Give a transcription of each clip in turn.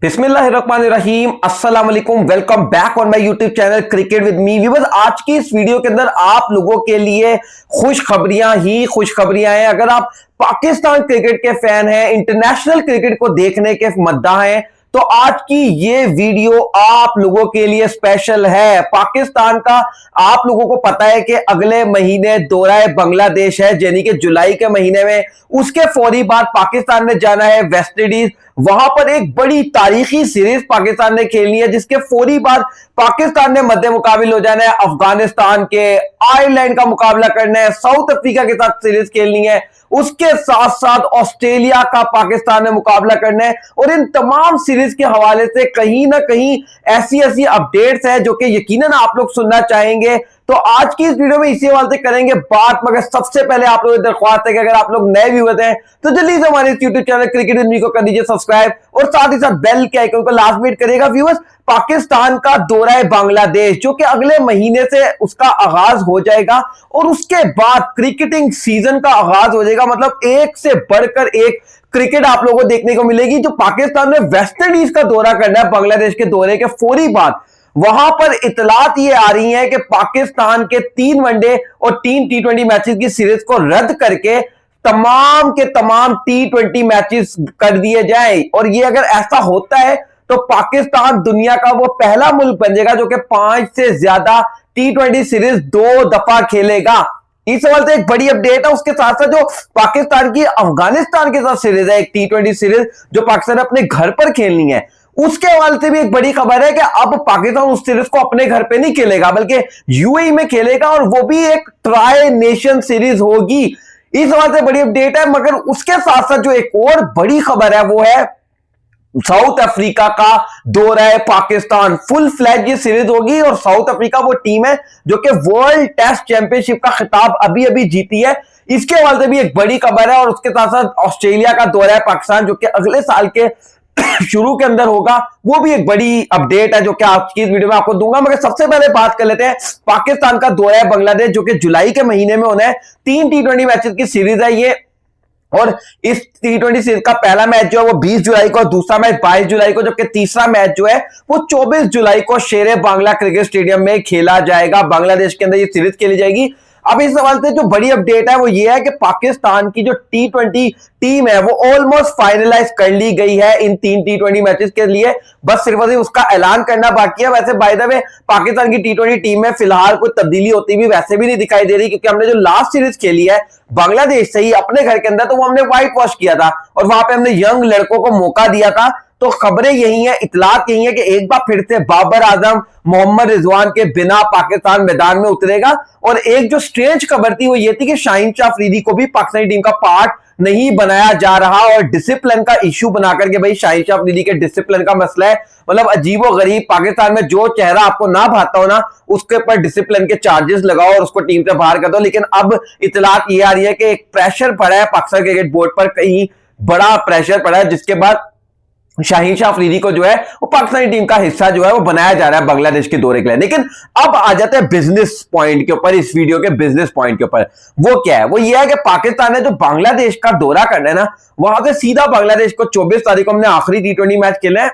बिस्मिल्लाहिर्रहमानिर्रहीम, अस्सलाम वालेकुम। Welcome back on my YouTube channel cricket with me. Viewers, आज की इस वीडियो के अंदर आप लोगों के लिए खुशखबरियां ही खुशखबरियां हैं। अगर आप पाकिस्तान क्रिकेट के फैन हैं, इंटरनेशनल क्रिकेट को देखने के मद्दा हैं, तो आज की ये वीडियो आप लोगों के लिए स्पेशल है। पाकिस्तान का आप लोगों को पता है कि अगले महीने दौरा बांग्लादेश है, यानी कि जुलाई के महीने में। उसके फौरी बाद पाकिस्तान ने जाना है वेस्ट इंडीज। वहां पर एक बड़ी तारीखी सीरीज पाकिस्तान ने खेलनी है, जिसके फौरी बाद पाकिस्तान ने मध्य मुकाबिल हो जाना है अफगानिस्तान के, आयरलैंड का मुकाबला करना है, साउथ अफ्रीका के साथ सीरीज खेलनी है, उसके साथ साथ ऑस्ट्रेलिया का पाकिस्तान में मुकाबला करना है। और इन तमाम सीरीज के हवाले से कहीं ना कहीं ऐसी ऐसी अपडेट्स है जो कि यकीनन आप लोग सुनना चाहेंगे। तो आज की इस वीडियो में इसी हवाले से करेंगे बात। मगर सबसे पहले आप लोगों की दरख्वास्त है कि अगर आप लोग नए व्यूअर्स हैं तो जल्दी से हमारे YouTube channel cricket with me को कर दीजिए सब्सक्राइब, और साथ ही साथ बेल के आइकन को लाजमी करिएगा। व्यूअर्स, पाकिस्तान का दौरा है बांग्लादेश, जो कि अगले महीने से उसका आगाज हो जाएगा, और उसके बाद क्रिकेटिंग सीजन का आगाज हो जाएगा। मतलब एक से बढ़कर एक क्रिकेट आप लोगों को देखने को मिलेगी। जो पाकिस्तान में वेस्ट इंडीज का दौरा करना है बांग्लादेश के दौरे के फौरी बाद, वहां पर इतलात ये आ रही है कि पाकिस्तान के 3 वनडे और 3 टी20 मैचेस की सीरीज को रद्द करके तमाम के तमाम टी20 मैचेस कर दिए जाएं। और ये अगर ऐसा होता है तो पाकिस्तान दुनिया का वो पहला मुल्क बन जाएगा जो कि 5 से ज्यादा टी20 सीरीज 2 दफा खेलेगा। इस सवाल से एक बड़ी अपडेट है। उसके साथ साथ जो पाकिस्तान की अफगानिस्तान के साथ सीरीज है, एक टी20 सीरीज जो पाकिस्तान अपने घर पर खेलनी है, उसके हवाले से भी एक बड़ी खबर है कि अब पाकिस्तान उस सीरीज को अपने घर पे नहीं खेलेगा बल्कि यूएई में खेलेगा, और वो भी एक ट्राई नेशन सीरीज होगी। इस हवाले से बड़ी अपडेट है। मगर उसके साथ साथ जो एक और बड़ी खबर है वो है साउथ अफ्रीका का दौरा है पाकिस्तान। फुल फ्लैज ये सीरीज होगी, और साउथ अफ्रीका वो टीम है जो कि वर्ल्ड टेस्ट चैंपियनशिप का खिताब अभी अभी जीती है। इसके हवाले से भी एक बड़ी खबर है। और उसके साथ साथ ऑस्ट्रेलिया का दौरा है पाकिस्तान, जो कि अगले साल के शुरू के अंदर होगा। वो भी एक बड़ी अपडेट है जो कि आज की इस वीडियो में आपको दूंगा। मगर सबसे पहले बात कर लेते हैं पाकिस्तान का दौरा है बांग्लादेश, जो कि जुलाई के महीने में होना है। 3 टी20 मैचेस की सीरीज है ये, और इस टी20 सीरीज का पहला मैच जो है वो 20 जुलाई को, दूसरा मैच 22 जुलाई को, जबकि तीसरा मैच जो है वो 24 जुलाई को शेरे बांग्ला क्रिकेट स्टेडियम में खेला जाएगा। बांग्लादेश के अंदर ये सीरीज खेली जाएगी। अब इस सवाल से जो बड़ी अपडेट है वो ये है कि पाकिस्तान की जो टी20 टीम है वो ऑलमोस्ट फाइनलाइज कर ली गई है इन 3 टी20 मैचेस के लिए। बस सिर्फ उसका ऐलान करना बाकी है। वैसे बाय द वे पाकिस्तान की टी20 टीम में फिलहाल कोई तब्दीली होती भी वैसे भी नहीं दिखाई दे रही, क्योंकि हमने जो लास्ट सीरीज खेली है बांग्लादेश से ही अपने घर के अंदर, तो वो हमने व्हाइट वॉश किया था और वहां पे हमने यंग लड़कों को मौका दिया था। तो खबरें यही है, इतलात यही है कि एक बार फिर से बाबर आजम मोहम्मद रिजवान के बिना पाकिस्तान मैदान में उतरेगा। और एक जो स्ट्रेंज खबर थी वो ये थी कि शाहीन शाह अफरीदी को भी पाकिस्तानी टीम का पार्ट नहीं बनाया जा रहा, और डिसिप्लिन का इश्यू बनाकर के, भाई शाहीन शाह अफरीदी के डिसिप्लिन का मसला है। मतलब अजीबो गरीब, पाकिस्तान में जो चेहरा आपको ना भाता हो ना, उसके ऊपर डिसिप्लिन के चार्जेस लगाओ और उसको टीम से बाहर कर दो। लेकिन अब इतलात ये आ रही है कि एक प्रेशर पड़ा है पाकिस्तान क्रिकेट बोर्ड पर, कहीं बड़ा प्रेशर पड़ा है, जिसके बाद शाहीन शाह अफरीदी को जो है वो पाकिस्तानी टीम का हिस्सा जो है वो बनाया जा रहा है बांग्लादेश के दौरे के लिए। लेकिन अब आ जाते हैं बिजनेस पॉइंट के ऊपर, इस वीडियो के बिजनेस पॉइंट के ऊपर। वो क्या है? वो ये है कि पाकिस्तान ने जो बांग्लादेश का दौरा करना है ना, वहां से सीधा बांग्लादेश को 24 तारीख को हमने आखिरी टी20 मैच खेलना है,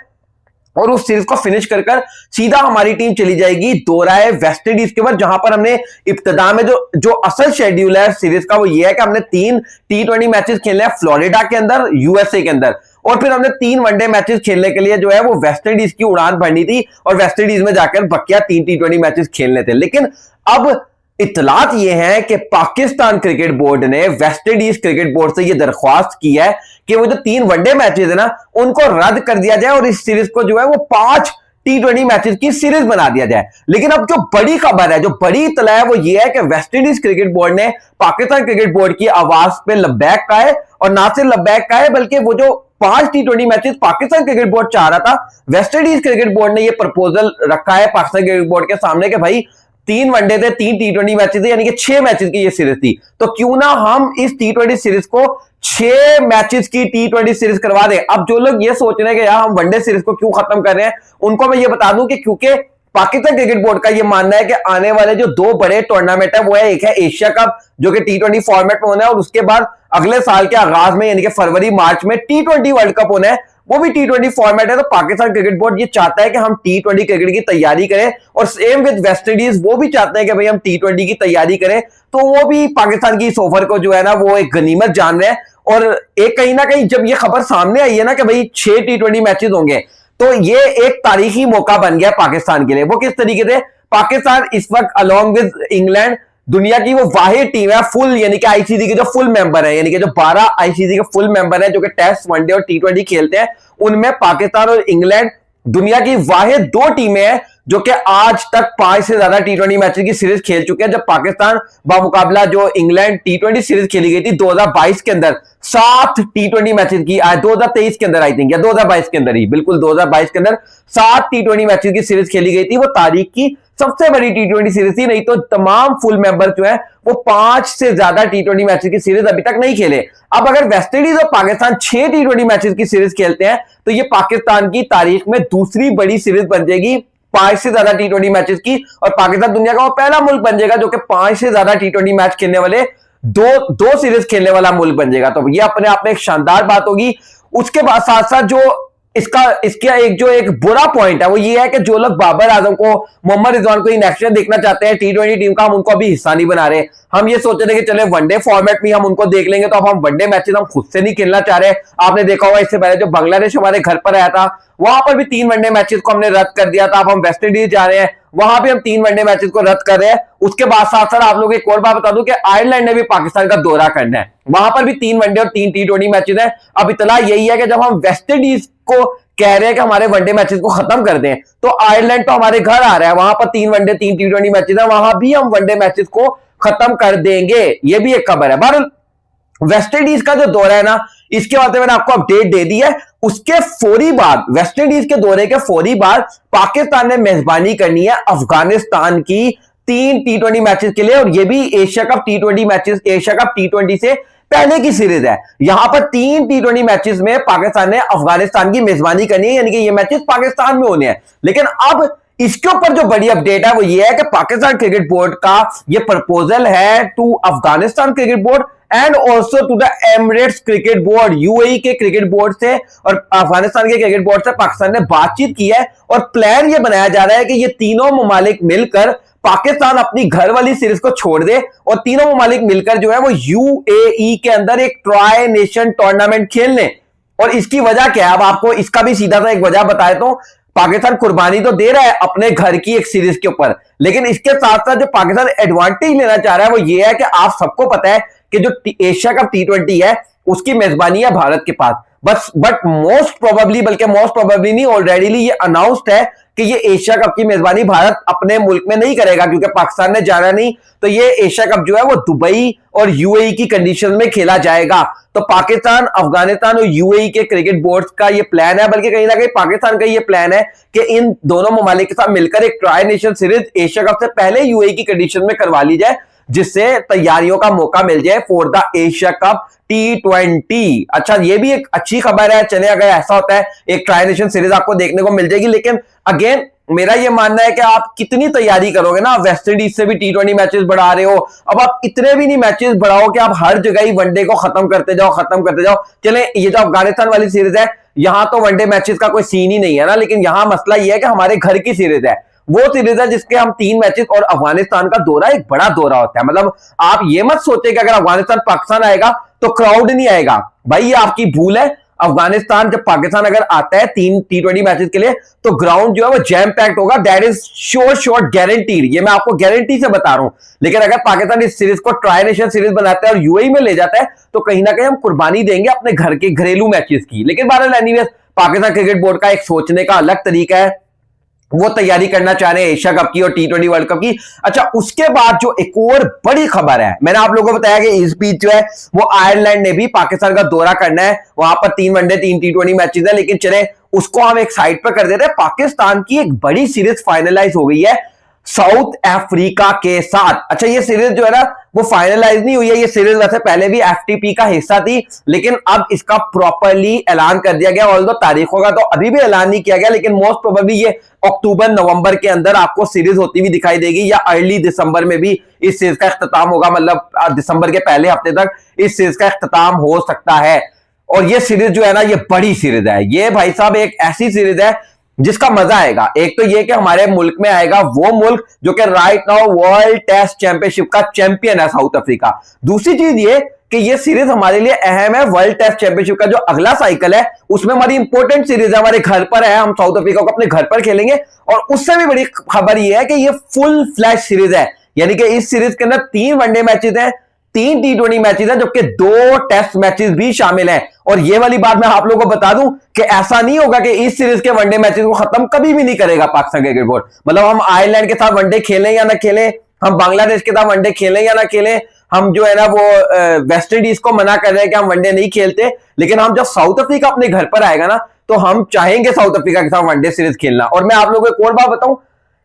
और उस सीरीज को फिनिश कर सीधा हमारी टीम चली जाएगी दौरा है वेस्ट इंडीज के बाद, जहां पर हमने इब्तिदा में जो असल शेड्यूल है सीरीज का वो ये है कि हमने 3 टी20 मैचेस खेलने हैं फ्लोरिडा के अंदर, यूएसए के अंदर, और फिर हमने 3 वनडे मैचेस खेलने के लिए जो है वो वेस्ट इंडीज की उड़ान भरनी थी, और वेस्ट इंडीज में जाकर बकिया 3 टी20 मैचेस खेलने थे। लेकिन अब इतलात ये है कि पाकिस्तान क्रिकेट बोर्ड ने वेस्ट इंडीज क्रिकेट बोर्ड से ये दरख्वास्त की है कि वो जो 3 वनडे मैचेस है ना उनको रद्द कर दिया जाए, और इस सीरीज को जो है वो 5 टी20 मैचेस की सीरीज बना दिया जाए। लेकिन अब जो बड़ी खबर है, जो बड़ी इतला है वो ये है कि वेस्ट इंडीज क्रिकेट बोर्ड ने पाकिस्तान क्रिकेट बोर्ड की आवाज पे लब्बैक कहा है, और ना सिर्फ लब्बैक कहा है बल्कि वो जो 5 टी20 मैचेस पाकिस्तान क्रिकेट बोर्ड चाह रहा था, वेस्ट इंडीज क्रिकेट बोर्ड ने ये प्रपोजल रखा है पाकिस्तान क्रिकेट बोर्ड के सामने कि भाई 3 वनडे थे, 3 टी20 मैचेस थे, यानी कि 6 मैचेस की ये सीरीज थी, तो क्यों ना हम इस टी20 सीरीज को 6 मैचेस की टी20 सीरीज करवा दें। अब जो लोग ये सोच रहे हैं कि यार हम वनडे सीरीज को क्यों खत्म कर रहे हैं, उनको मैं ये बता दूं कि क्योंकि पाकिस्तान क्रिकेट बोर्ड का यह मानना है कि आने वाले जो 2 बड़े टूर्नामेंट है वो है, एक है एशिया कप जो कि टी20 फॉर्मेट में होना है, और उसके बाद अगले साल के आगाज में यानी कि फरवरी मार्च में टी20 वर्ल्ड कप होना है। वो भी T20 फॉर्मेट है। तो पाकिस्तान क्रिकेट बोर्ड ये चाहता है कि हम T20 क्रिकेट की तैयारी करें, और सेम विद वेस्ट इंडीज, वो भी चाहते हैं कि भाई हम T20 की तैयारी करें। तो वो भी पाकिस्तान की इस ऑफर को जो है ना वो एक गनीमत जान रहे हैं। और एक कहीं ना कहीं जब ये खबर सामने आई है ना कि भाई 6 T20 मैचेस होंगे, तो ये एक तारीखी मौका बन गया पाकिस्तान के लिए। वो किस तरीके से, पाकिस्तान इस वक्त अलॉन्ग विद इंग्लैंड दुनिया की वो वाहिद टीम है फुल, यानी कि आईसीसी के जो फुल मेंबर है, यानी कि जो 12 आईसीसी के फुल मेंबर है जो कि टेस्ट, वनडे और T20 खेलते हैं, उनमें पाकिस्तान और इंग्लैंड दुनिया की वाहिद 2 टीमें हैं जो कि आज तक 5 से ज्यादा T20 मैचेस की सीरीज खेल चुके हैं। जब पाकिस्तान बामुकाबला जो इंग्लैंड T20 सीरीज खेली गई थी 2022 के अंदर 7 T20 मैचेस की, 2023 के अंदर आई थिंक, या 2022 के अंदर ही, बिल्कुल 2022 के अंदर 7 T20 मैचेस की सीरीज खेली गई थी। वो तारीख की सबसे बड़ी T20 सीरीज थी। नहीं तो तमाम फुल मेंबर जो है वो 5 से ज्यादा T20 मैचेस की सीरीज अभी तक नहीं खेले। अब अगर वेस्ट इंडीज और पाकिस्तान 6 T20 मैचेस की सीरीज खेलते हैं तो ये पाकिस्तान की तारीख में दूसरी बड़ी सीरीज बन जाएगी 5 से ज्यादा T20 मैचेस की, और पाकिस्तान दुनिया का वो पहला मुल्क बन जाएगा जो कि 5 से ज्यादा T20 मैच खेलने वाले दो सीरीज खेलने वाला मुल्क बन जाएगा। तो ये अपने आप में एक शानदार बात होगी। उसके बाद साथ साथ जो इसका एक बुरा पॉइंट है वो ये है कि जो लोग बाबर आजम को, मोहम्मद रिजवान को इनएक्शन देखना चाहते हैं T20 टीम का, हम उनको अभी हिस्सा नहीं बना रहे। हम ये सोच रहे कि चले वनडे फॉर्मेट में हम उनको देख लेंगे, तो अब हम वनडे मैचेस हम खुद से नहीं खेलना चाह रहे। आपने देखा होगा इससे पहले जो बांग्लादेश हमारे घर पर आया था वहां पर भी 3 वनडे मैचेस को हमने रद्द कर दिया था। अब हम वेस्ट इंडीज जा रहे हैं, वहां भी हम 3 वनडे मैचेस को रद्द कर रहे हैं। उसके बाद साथ साथ आप लोग एक और बात बता दूं कि आयरलैंड ने भी पाकिस्तान का दौरा करना है, वहां पर भी 3 वनडे और 3 T20 मैचेस है। अब इतना यही है कि जब हम वेस्ट इंडीज को कह रहे हैं कि हमारे वनडे मैचेस को खत्म कर दें, तो आयरलैंड तो हमारे घर आ रहा है, वहां पर 3 वनडे 3 T20 मैचेस है, वहां भी हम वनडे मैचेस को खत्म कर देंगे। ये भी एक खबर है। बहरहाल वेस्ट इंडीज का जो दौरा है ना, इसके बाद मैंने आपको अपडेट दे दी है। उसके फौरी बाद, वेस्ट इंडीज के दौरे के फौरी बाद पाकिस्तान ने मेजबानी करनी है अफगानिस्तान की 3 T20 मैचेस के लिए, और ये भी Asia cup T20 matches, Asia cup T20 से पहले की सीरीज है। यहां पर 3 T20 मैचेस में पाकिस्तान ने अफगानिस्तान की मेजबानी करनी है, यानी कि ये मैचेस पाकिस्तान में होने हैं। लेकिन अब इसके ऊपर जो बड़ी अपडेट है वो ये है कि पाकिस्तान क्रिकेट बोर्ड का ये प्रपोजल है to Afghanistan cricket board and also to the Emirates cricket board, UAE के क्रिकेट बोर्ड से और अफगानिस्तान के क्रिकेट बोर्ड से पाकिस्तान ने बातचीत की है। और प्लान ये बनाया जा रहा है कि ये तीनों ममालिक मिलकर, पाकिस्तान अपनी घर वाली सीरीज को छोड़ दे और तीनों ममालिक मिलकर जो है वो यूएई के अंदर एक ट्राई नेशन टूर्नामेंट खेल लें। और इसकी वजह क्या है, अब आपको इसका भी सीधा सा एक वजह बताए तो पाकिस्तान कुर्बानी तो दे रहा है अपने घर की एक सीरीज के ऊपर, लेकिन इसके साथ साथ जो पाकिस्तान एडवांटेज लेना चाह रहा है वो ये है कि आप सबको पता है कि जो एशिया कप T20 है उसकी मेजबानी है भारत के पास। बट मोस्ट प्रोबेबली, बल्कि मोस्ट प्रोबेबली नहीं, ऑलरेडी ये अनाउंस्ड है कि ये एशिया कप की मेजबानी भारत अपने मुल्क में नहीं करेगा, क्योंकि पाकिस्तान ने जाना नहीं। तो ये एशिया कप जो है वो दुबई और यूएई की कंडीशन में खेला जाएगा। तो पाकिस्तान, अफगानिस्तान और यूएई के क्रिकेट बोर्ड का ये प्लान है, बल्कि कहीं ना कहीं पाकिस्तान का ये प्लान है कि इन दोनों ममालिक के साथ मिलकर एक tri nation series Asia cup से पहले यूएई की कंडीशन में करवा ली जाए, जिससे तैयारियों का मौका मिल जाए for the Asia cup T20। अच्छा, ये भी एक अच्छी खबर है। चले, अगर ऐसा होता है एक ट्राई नेशन सीरीज आपको देखने को मिल जाएगी। लेकिन अगेन मेरा ये मानना है कि आप कितनी तैयारी करोगे ना, वेस्ट इंडीज से भी T20 मैचेस बढ़ा रहे हो, अब आप इतने भी नहीं मैचेस बढ़ाओ कि आप हर जगह ही वनडे को खत्म करते जाओ। चले, ये जो अफगानिस्तान वाली सीरीज है यहां तो वनडे मैचेस का कोई सीन ही नहीं है ना, लेकिन यहां मसला यह है कि हमारे घर की सीरीज है, वो सीरीज है जिसके हम 3 मैचेस, और अफगानिस्तान का दौरा एक बड़ा दौरा होता है। मतलब आप ये मत सोचे कि अगर अफगानिस्तान पाकिस्तान आएगा तो क्राउड नहीं आएगा, भाई ये आपकी भूल है। अफगानिस्तान जब पाकिस्तान अगर आता है 3 T20 मैचेस के लिए तो ग्राउंड जो है वो जैम पैक्ड होगा, दैट इज श्योर गारंटीड, ये मैं आपको गारंटी से बता रहा हूं। लेकिन अगर पाकिस्तान इस सीरीज को ट्राई नेशन सीरीज बनाता है और यूएई में ले जाता है तो कहीं ना कहीं हम कुर्बानी देंगे अपने घर के घरेलू मैचेस की। लेकिन बहरहाल एनीवेज, पाकिस्तान क्रिकेट बोर्ड का एक सोचने का अलग तरीका है, वो तैयारी करना चाह रहे हैं एशिया कप की और T20 वर्ल्ड कप की। अच्छा, उसके बाद जो एक और बड़ी खबर है, मैंने आप लोगों को बताया कि इस बीच जो है वो आयरलैंड ने भी पाकिस्तान का दौरा करना है, वहां पर 3 वनडे 3 T20 मैचेस है। लेकिन चले उसको हम एक साइड पर कर देते हैं। पाकिस्तान की एक बड़ी सीरीज फाइनलाइज हो गई है साउथ अफ्रीका के साथ। अच्छा, ये सीरीज जो है ना वो फाइनलाइज नहीं हुई है, ये सीरीज वैसे पहले भी एफटीपी का हिस्सा थी, लेकिन अब इसका प्रॉपर्ली ऐलान कर दिया गया। ऑल्दो तारीखों का तो अभी भी ऐलान नहीं किया गया, लेकिन मोस्ट प्रोबेबली ये अक्टूबर नवंबर के अंदर आपको सीरीज होती हुई दिखाई देगी, या अर्ली दिसंबर में भी इस सीरीज का इख्तिताम होगा। मतलब दिसंबर के पहले हफ्ते तक इस सीरीज का इख्तिताम हो सकता है। और ये सीरीज जो है ना, ये बड़ी सीरीज है। ये भाई साहब एक ऐसी सीरीज है जिसका मजा आएगा। एक तो ये कि हमारे मुल्क में आएगा वो मुल्क जो कि right now world test championship का चैंपियन है, साउथ अफ्रीका। दूसरी चीज ये कि ये सीरीज हमारे लिए अहम है। वर्ल्ड टेस्ट चैंपियनशिप का जो अगला साइकिल है उसमें हमारी इंपॉर्टेंट सीरीज है, हमारे घर पर है, हम साउथ अफ्रीका को अपने घर पर खेलेंगे। और उससे भी बड़ी खबर यह है कि ये फुल फ्लैश सीरीज है, यानी कि इस सीरीज के अंदर 3 वनडे मैचेस हैं, 3 टी20 मैचेस हैं, जबकि 2 टेस्ट मैचेस भी शामिल हैं। और ये वाली बात मैं आप लोगों को बता दूं कि ऐसा नहीं होगा कि इस सीरीज के वनडे मैचेस को खत्म कभी भी नहीं करेगा पाकिस्तान क्रिकेट बोर्ड। मतलब हम आयरलैंड के साथ वनडे खेलें या ना खेलें, हम बांग्लादेश के साथ वनडे खेलें या ना खेलें, हम जो है ना वो वेस्ट इंडीज को मना कर रहे हैं कि हम वनडे नहीं खेलते, लेकिन हम जब साउथ अफ्रीका अपने घर पर आएगा ना तो हम चाहेंगे साउथ अफ्रीका के साथ वनडे सीरीज खेलना। और मैं आप लोगों को एक और बात बताऊं,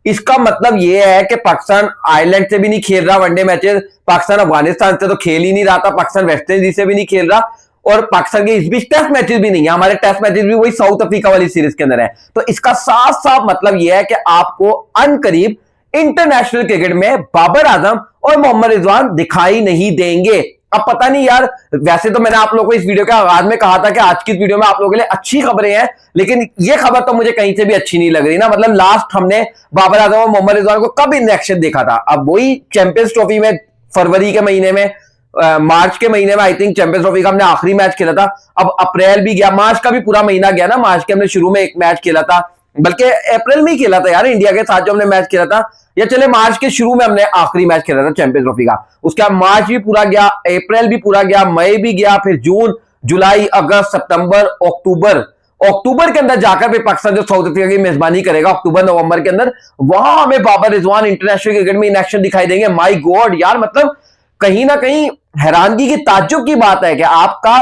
इसका मतलब यह है कि पाकिस्तान आयरलैंड से भी नहीं खेल रहा वनडे मैचेस, पाकिस्तान अफगानिस्तान से तो खेल ही नहीं रहा था, पाकिस्तान वेस्ट इंडीज से भी नहीं खेल रहा, और पाकिस्तान के इस बीच टेस्ट मैचेस भी नहीं है। हमारे टेस्ट मैचेस भी वही साउथ अफ्रीका वाली सीरीज के अंदर है। तो इसका साफ साफ मतलब यह है कि आपको अनकरीब इंटरनेशनल क्रिकेट में बाबर आजम और मोहम्मद रिजवान दिखाई नहीं देंगे। अब पता नहीं यार, वैसे तो मैंने आप लोगों को इस वीडियो के आगाज में कहा था कि आज की इस वीडियो में आप लोगों के लिए अच्छी खबरें हैं, लेकिन ये खबर तो मुझे कहीं से भी अच्छी नहीं लग रही ना। मतलब लास्ट हमने बाबर आजम और मोहम्मद रिजवान को कब इन एक्शन देखा था? अब वही चैंपियंस ट्रॉफी में फरवरी के महीने में, मार्च के महीने में आई थिंक चैंपियंस ट्रॉफी का हमने आखिरी मैच खेला था। अब अप्रैल भी गया, मार्च का भी पूरा महीना गया ना, मार्च के हमने शुरू में एक मैच खेला था, बल्कि अप्रैल में ही खेला था यार, इंडिया के साथ जो हमने मैच खेला था, या चले मार्च के शुरू में हमने आखिरी मैच खेला था चैंपियंस ट्रॉफी का। उसके बाद मार्च भी पूरा गया, अप्रैल भी पूरा गया, मई भी गया, फिर जून, जुलाई, अगस्त, सितंबर, अक्टूबर के अंदर जाकर फिर पाकिस्तान जो साउथ अफ्रीका की मेजबानी करेगा अक्टूबर नवंबर के अंदर, वहां हमें बाबर रिजवान इंटरनेशनल क्रिकेट में इन एक्शन दिखाई देंगे। माय गॉड यार, मतलब कहीं ना कहीं हैरानगी की, ताज्जुब की बात है कि आपका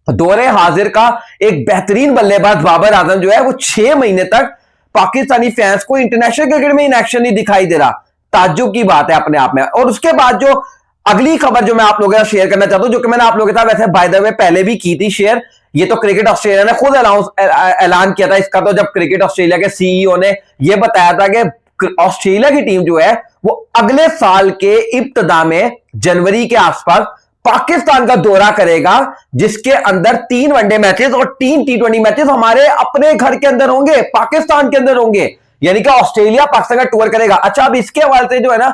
दौरे हाजिर का एक बेहतरीन बल्लेबाज बाबर आजम जो है वो 6 महीने तक पाकिस्तानी फैंस को इंटरनेशनल क्रिकेट में इन एक्शन नहीं दिखाई दे रहा। ताज्जुब की बात है अपने आप में। और उसके बाद जो अगली खबर जो मैं आप लोगों के साथ शेयर करना चाहता हूं, जो कि मैंने आप लोगों के साथ वैसे बाय द वे पहले भी की थी शेयर, ये तो क्रिकेट ऑस्ट्रेलिया ने खुद ऐलान किया था इसका। तो जब क्रिकेट ऑस्ट्रेलिया के सीईओ ने यह बताया था कि ऑस्ट्रेलिया की टीम जो है वो अगले साल के इब्तिदा में जनवरी के आसपास पाकिस्तान का दौरा करेगा, जिसके अंदर 3 वनडे मैचेस और 3 टी20 मैचेस हमारे अपने घर के अंदर होंगे, पाकिस्तान के अंदर होंगे। यानी कि ऑस्ट्रेलिया पाकिस्तान का टूर करेगा। अच्छा, अब इसके हवाले से जो है ना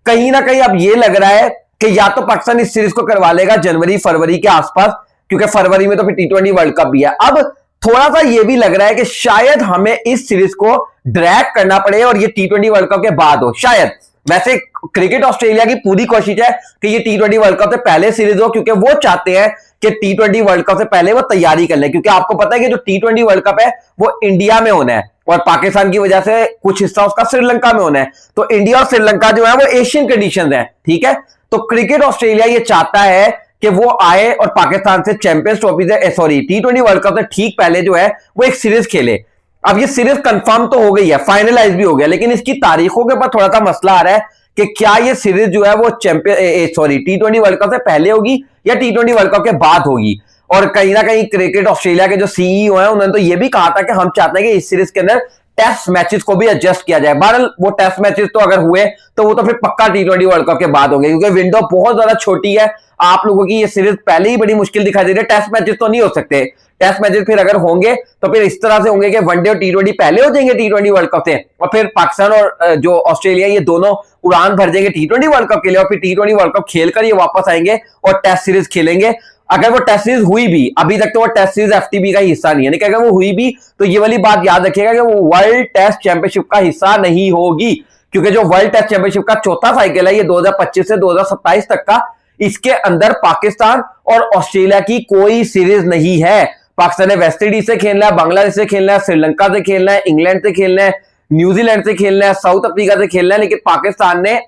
कहीं अब ये लग रहा है कि या तो पाकिस्तान इस सीरीज को करवा लेगा जनवरी फरवरी के आसपास, क्योंकि फरवरी में तो फिर टी20 वर्ल्ड कप भी है। अब थोड़ा सा ये भी लग रहा है कि शायद हमें इस सीरीज को ड्रैग करना पड़े और ये टी20 वर्ल्ड कप के बाद हो शायद। वैसे क्रिकेट ऑस्ट्रेलिया की पूरी कोशिश है कि ये टी20 वर्ल्ड कप से पहले सीरीज हो, क्योंकि वो चाहते हैं कि टी20 वर्ल्ड कप से पहले वो तैयारी कर ले, क्योंकि आपको पता है कि जो टी20 वर्ल्ड कप है वो इंडिया में होना है और पाकिस्तान की वजह से कुछ हिस्सा उसका श्रीलंका में होना है। तो इंडिया और श्रीलंका जो है वो एशियन कंडीशंस हैं, ठीक है। तो क्रिकेट ऑस्ट्रेलिया ये चाहता है कि वो आए और पाकिस्तान से चैंपियंस ट्रॉफी से टी20 वर्ल्ड कप से ठीक पहले जो है वो एक सीरीज खेले। अब ये सीरीज कंफर्म तो हो गई है, फाइनलाइज भी हो गया, लेकिन इसकी तारीखों के ऊपर थोड़ा सा मसला आ रहा है कि क्या ये सीरीज जो है वो टी20 वर्ल्ड कप से पहले होगी या टी20 वर्ल्ड कप के बाद होगी। और कहीं ना कहीं क्रिकेट ऑस्ट्रेलिया के जो सीईओ हैं उन्होंने तो ये भी कहा था कि हम चाहते हैं कि इस सीरीज के अंदर टेस्ट मैचेस को भी एडजस्ट किया जाए। बहरहाल वो टेस्ट मैचेस तो अगर हुए तो वो तो फिर पक्का टी20 वर्ल्ड कप के बाद होंगे, क्योंकि विंडो बहुत ज्यादा छोटी है। आप लोगों की ये सीरीज पहले ही बड़ी मुश्किल दिखाई दे रही है, टेस्ट मैचेस तो नहीं हो सकते। टेस्ट मैचेस फिर अगर होंगे तो फिर इस तरह से होंगे कि वनडे और टी20 पहले हो जाएंगे टी20 वर्ल्ड कप से, और फिर पाकिस्तान और जो ऑस्ट्रेलिया ये दोनों उड़ान भर जाएंगे टी20 वर्ल्ड कप के लिए, और फिर टी20 वर्ल्ड कप खेलकर ये वापस आएंगे और टेस्ट सीरीज खेलेंगे। अगर वो टेस्ट सीरीज हुई भी, अभी तक तो वो टेस्ट सीरीज एफटीबी का हिस्सा नहीं है, लेकिन अगर वो हुई भी तो ये वाली बात याद रखिएगा कि वो वर्ल्ड टेस्ट चैंपियनशिप का हिस्सा नहीं होगी, क्योंकि जो वर्ल्ड टेस्ट चैंपियनशिप का चौथा साइकिल है ये 2025 से 2027 तक का, इसके अंदर पाकिस्तान और ऑस्ट्रेलिया की कोई सीरीज नहीं है। पाकिस्तान ने वेस्ट इंडीज से खेलना है, बांग्लादेश से खेलना है, श्रीलंका से खेलना है, इंग्लैंड से खेलना है, न्यूजीलैंड से खेलना है, साउथ अफ्रीका से खेलना है, लेकिन पाकिस्तान ने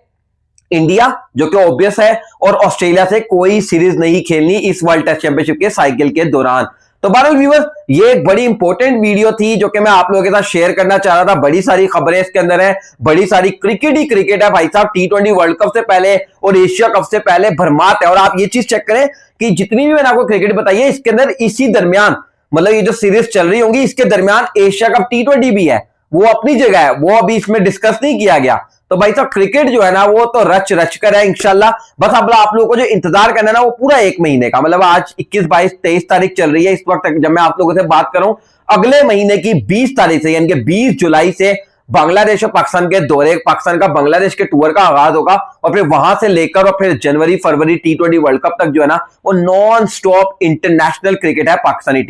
इंडिया जो कि ऑब्वियस है और ऑस्ट्रेलिया से कोई सीरीज नहीं खेलनी इस वर्ल्ड टेस्ट चैंपियनशिप के साइकिल के दौरान। तो बहरहाल व्यूअर्स, ये एक बड़ी इंपॉर्टेंट वीडियो थी जो कि मैं आप लोगों के साथ शेयर करना चाह रहा था। बड़ी सारी खबरें इसके अंदर है, बड़ी सारी क्रिकेट ही क्रिकेट है भाई साहब। टी20 वर्ल्ड कप से पहले और एशिया कप से पहले भरमात है। और आप ये चीज चेक करें कि जितनी भी मैंने आपको क्रिकेट बताई है इसके अंदर इसी दरमियान, मतलब ये जो सीरीज चल रही होंगी इसके दरमियान एशिया कप टी20 भी है, वो अपनी जगह है, वो अभी इसमें डिस्कस नहीं किया गया। तो भाई साहब क्रिकेट जो है ना वो तो रच रच कर है इंशाल्लाह। बस अब आप लोगों को जो इंतजार करना है ना वो पूरा एक महीने का, मतलब आज 21, 22, 23 तारीख चल रही है इस वक्त जब मैं आप लोगों से बात करूं। अगले महीने की 20 तारीख से यानी कि 20 जुलाई से बांग्लादेश और पाकिस्तान के दौरे, पाकिस्तान का बांग्लादेश के टूर का आगाज होगा और फिर वहां से लेकर और फिर जनवरी फरवरी T20 वर्ल्ड कप तक जो है ना वो नॉन स्टॉप इंटरनेशनल क्रिकेट है पाकिस्तानी